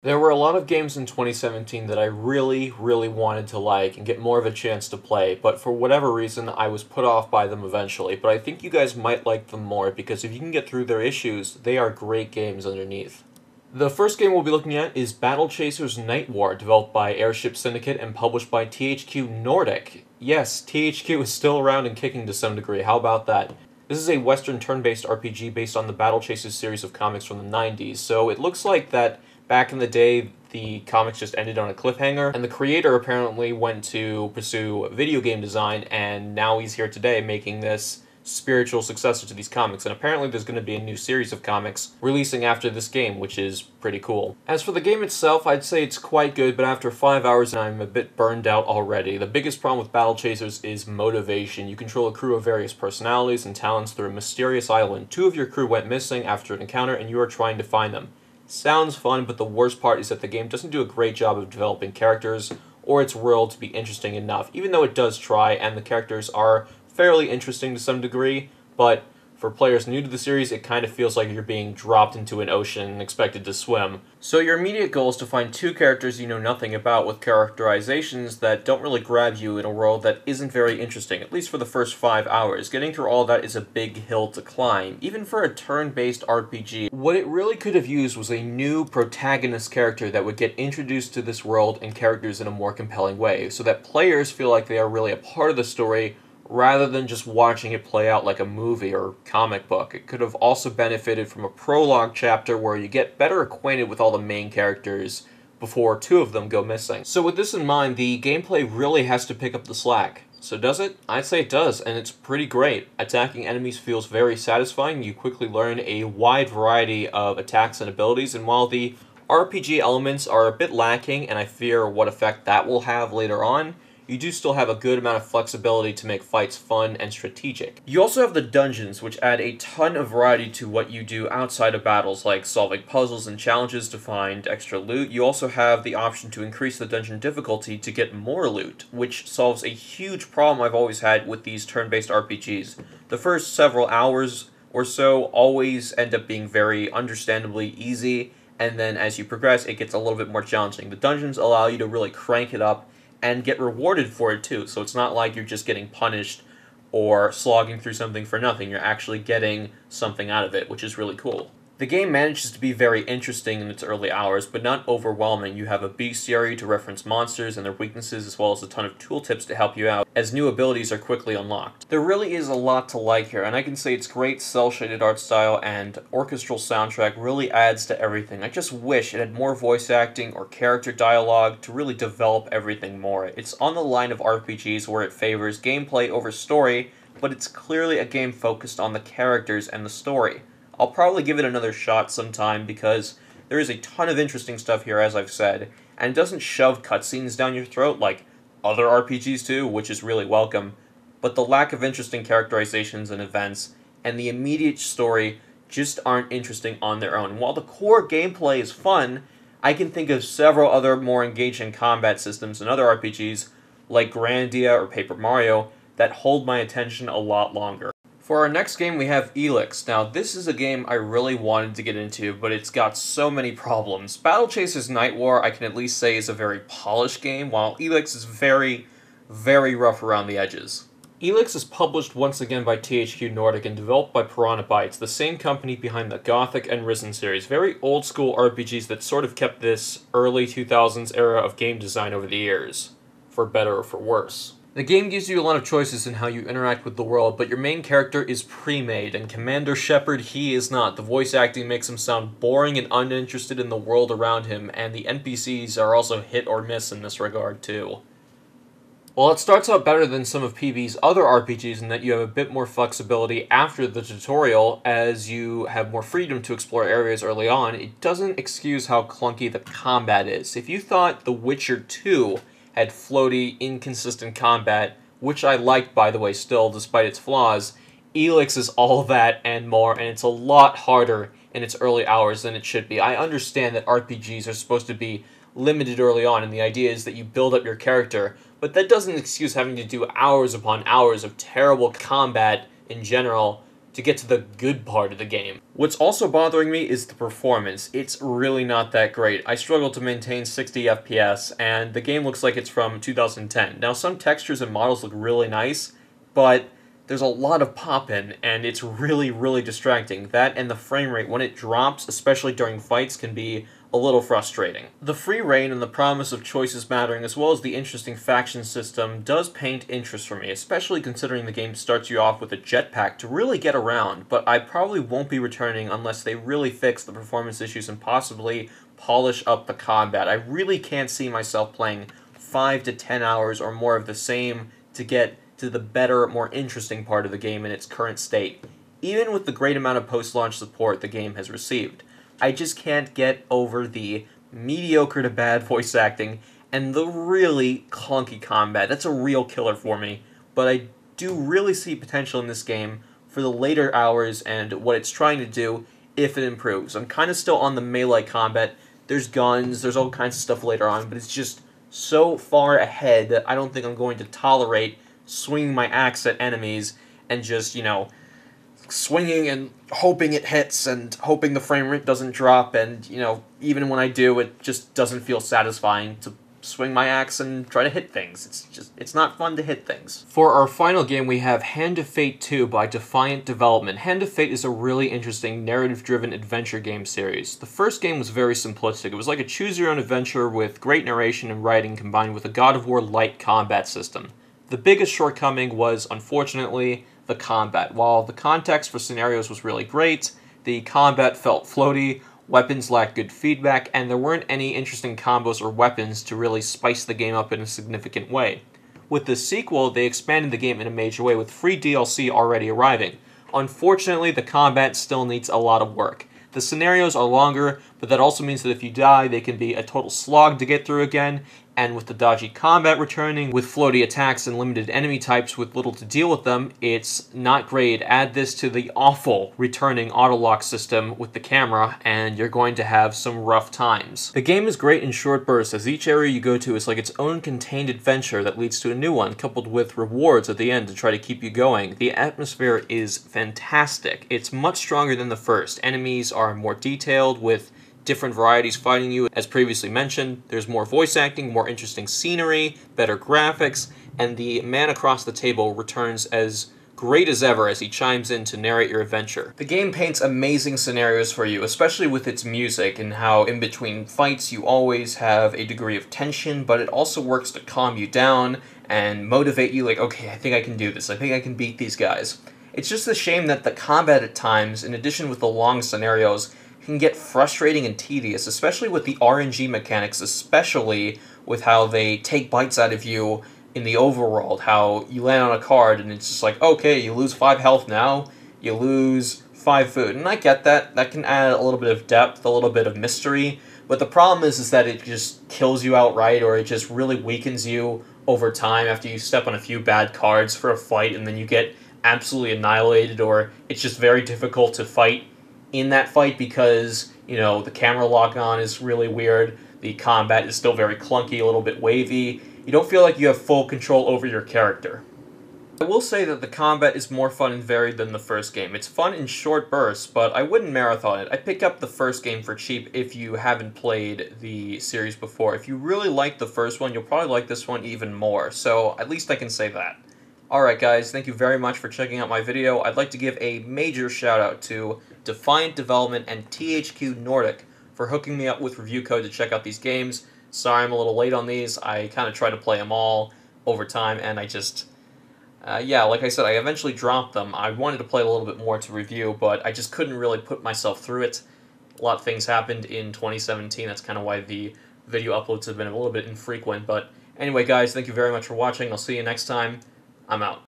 There were a lot of games in 2017 that I really, really wanted to like and get more of a chance to play, but for whatever reason, I was put off by them eventually. But I think you guys might like them more because if you can get through their issues, they are great games underneath. The first game we'll be looking at is Battle Chasers Night War, developed by Airship Syndicate and published by THQ Nordic. Yes, THQ is still around and kicking to some degree, how about that? This is a Western turn-based RPG based on the Battle Chasers series of comics from the 90s, so it looks like that back in the day, the comics just ended on a cliffhanger, and the creator apparently went to pursue video game design, and now he's here today making this spiritual successor to these comics, and apparently there's going to be a new series of comics releasing after this game, which is pretty cool. As for the game itself, I'd say it's quite good, but after 5 hours I'm a bit burned out already. The biggest problem with Battle Chasers is motivation. You control a crew of various personalities and talents through a mysterious island. Two of your crew went missing after an encounter, and you are trying to find them. Sounds fun, but the worst part is that the game doesn't do a great job of developing characters or its world to be interesting enough, even though it does try, and the characters are fairly interesting to some degree, but for players new to the series, it kind of feels like you're being dropped into an ocean and expected to swim. So your immediate goal is to find two characters you know nothing about with characterizations that don't really grab you in a world that isn't very interesting, at least for the first 5 hours. Getting through all that is a big hill to climb, even for a turn-based RPG. What it really could have used was a new protagonist character that would get introduced to this world and characters in a more compelling way, so that players feel like they are really a part of the story rather than just watching it play out like a movie or comic book. It could have also benefited from a prologue chapter where you get better acquainted with all the main characters before two of them go missing. So with this in mind, the gameplay really has to pick up the slack. So does it? I'd say it does, and it's pretty great. Attacking enemies feels very satisfying. You quickly learn a wide variety of attacks and abilities, and while the RPG elements are a bit lacking, and I fear what effect that will have later on, you do still have a good amount of flexibility to make fights fun and strategic. You also have the dungeons, which add a ton of variety to what you do outside of battles, like solving puzzles and challenges to find extra loot. You also have the option to increase the dungeon difficulty to get more loot, which solves a huge problem I've always had with these turn-based RPGs. The first several hours or so always end up being very understandably easy, and then as you progress, it gets a little bit more challenging. The dungeons allow you to really crank it up and get rewarded for it too, so it's not like you're just getting punished or slogging through something for nothing. You're actually getting something out of it, which is really cool. The game manages to be very interesting in its early hours, but not overwhelming. You have a bestiary to reference monsters and their weaknesses, as well as a ton of tooltips to help you out, as new abilities are quickly unlocked. There really is a lot to like here, and I can say its great cel-shaded art style and orchestral soundtrack really adds to everything. I just wish it had more voice acting or character dialogue to really develop everything more. It's on the line of RPGs where it favors gameplay over story, but it's clearly a game focused on the characters and the story. I'll probably give it another shot sometime because there is a ton of interesting stuff here, as I've said, and it doesn't shove cutscenes down your throat like other RPGs do, which is really welcome, but the lack of interesting characterizations and events and the immediate story just aren't interesting on their own. While the core gameplay is fun, I can think of several other more engaging combat systems in other RPGs, like Grandia or Paper Mario, that hold my attention a lot longer. For our next game, we have Felix. Now, this is a game I really wanted to get into, but it's got so many problems. Battle Chasers Night War, I can at least say, is a very polished game, while Felix is very, very rough around the edges. Felix is published once again by THQ Nordic and developed by Piranha Bytes, the same company behind the Gothic and Risen series. Very old-school RPGs that sort of kept this early 2000s era of game design over the years, for better or for worse. The game gives you a lot of choices in how you interact with the world, but your main character is pre-made, and Commander Shepard, he is not. The voice acting makes him sound boring and uninterested in the world around him, and the NPCs are also hit or miss in this regard, too. Well, it starts out better than some of PB's other RPGs in that you have a bit more flexibility after the tutorial, as you have more freedom to explore areas early on. It doesn't excuse how clunky the combat is. If you thought The Witcher 2 had floaty, inconsistent combat, which I liked, by the way, still, despite its flaws, Felix is all that and more, and it's a lot harder in its early hours than it should be. I understand that RPGs are supposed to be limited early on, and the idea is that you build up your character, but that doesn't excuse having to do hours upon hours of terrible combat in general to get to the good part of the game. What's also bothering me is the performance. It's really not that great. I struggle to maintain 60 FPS, and the game looks like it's from 2010. Now, some textures and models look really nice, but there's a lot of pop-in, and it's really, really distracting. That and the frame rate, when it drops, especially during fights, can be a little frustrating. The free reign and the promise of choices mattering, as well as the interesting faction system, does paint interest for me, especially considering the game starts you off with a jetpack to really get around, but I probably won't be returning unless they really fix the performance issues and possibly polish up the combat. I really can't see myself playing 5 to 10 hours or more of the same to get to the better, more interesting part of the game in its current state, even with the great amount of post-launch support the game has received. I just can't get over the mediocre to bad voice acting and the really clunky combat. That's a real killer for me, but I do really see potential in this game for the later hours and what it's trying to do if it improves. I'm kind of still on the melee combat. There's guns, there's all kinds of stuff later on, but it's just so far ahead that I don't think I'm going to tolerate swinging my axe at enemies and just, you know, swinging and hoping it hits and hoping the frame rate doesn't drop, and, you know, even when I do, it just doesn't feel satisfying to swing my axe and try to hit things. It's not fun to hit things. For our final game, we have Hand of Fate 2 by Defiant Development. Hand of Fate is a really interesting narrative-driven adventure game series. The first game was very simplistic. It was like a choose-your-own-adventure with great narration and writing combined with a God of War light combat system. The biggest shortcoming was, unfortunately, the combat. While the context for scenarios was really great, the combat felt floaty, weapons lacked good feedback, and there weren't any interesting combos or weapons to really spice the game up in a significant way. With the sequel, they expanded the game in a major way with free DLC already arriving. Unfortunately, the combat still needs a lot of work. The scenarios are longer, but that also means that if you die, they can be a total slog to get through again, and with the dodgy combat returning, with floaty attacks and limited enemy types with little to deal with them, it's not great. Add this to the awful returning auto-lock system with the camera, and you're going to have some rough times. The game is great in short bursts, as each area you go to is like its own contained adventure that leads to a new one, coupled with rewards at the end to try to keep you going. The atmosphere is fantastic. It's much stronger than the first. Enemies are more detailed, with different varieties fighting you. As previously mentioned, there's more voice acting, more interesting scenery, better graphics, and the man across the table returns as great as ever as he chimes in to narrate your adventure. The game paints amazing scenarios for you, especially with its music and how in between fights you always have a degree of tension, but it also works to calm you down and motivate you like, okay, I think I can do this, I think I can beat these guys. It's just a shame that the combat at times, in addition with the long scenarios, can get frustrating and tedious, especially with the RNG mechanics, especially with how they take bites out of you in the overworld, how you land on a card and it's just like, okay, you lose 5 health now, you lose 5 food. And I get that. That can add a little bit of depth, a little bit of mystery, but the problem is that it just kills you outright, or it just really weakens you over time after you step on a few bad cards for a fight and then you get absolutely annihilated, or it's just very difficult to fight in that fight because, you know, the camera lock-on is really weird, the combat is still very clunky, a little bit wavy. You don't feel like you have full control over your character. I will say that the combat is more fun and varied than the first game. It's fun in short bursts, but I wouldn't marathon it. I picked up the first game for cheap if you haven't played the series before. If you really liked the first one, you'll probably like this one even more, so at least I can say that. Alright guys, thank you very much for checking out my video. I'd like to give a major shout out to Defiant Development and THQ Nordic for hooking me up with review code to check out these games. Sorry I'm a little late on these. I kind of tried to play them all over time, and I just... yeah, like I said, I eventually dropped them. I wanted to play a little bit more to review, but I just couldn't really put myself through it. A lot of things happened in 2017. That's kind of why the video uploads have been a little bit infrequent. But anyway, guys, thank you very much for watching. I'll see you next time. I'm out.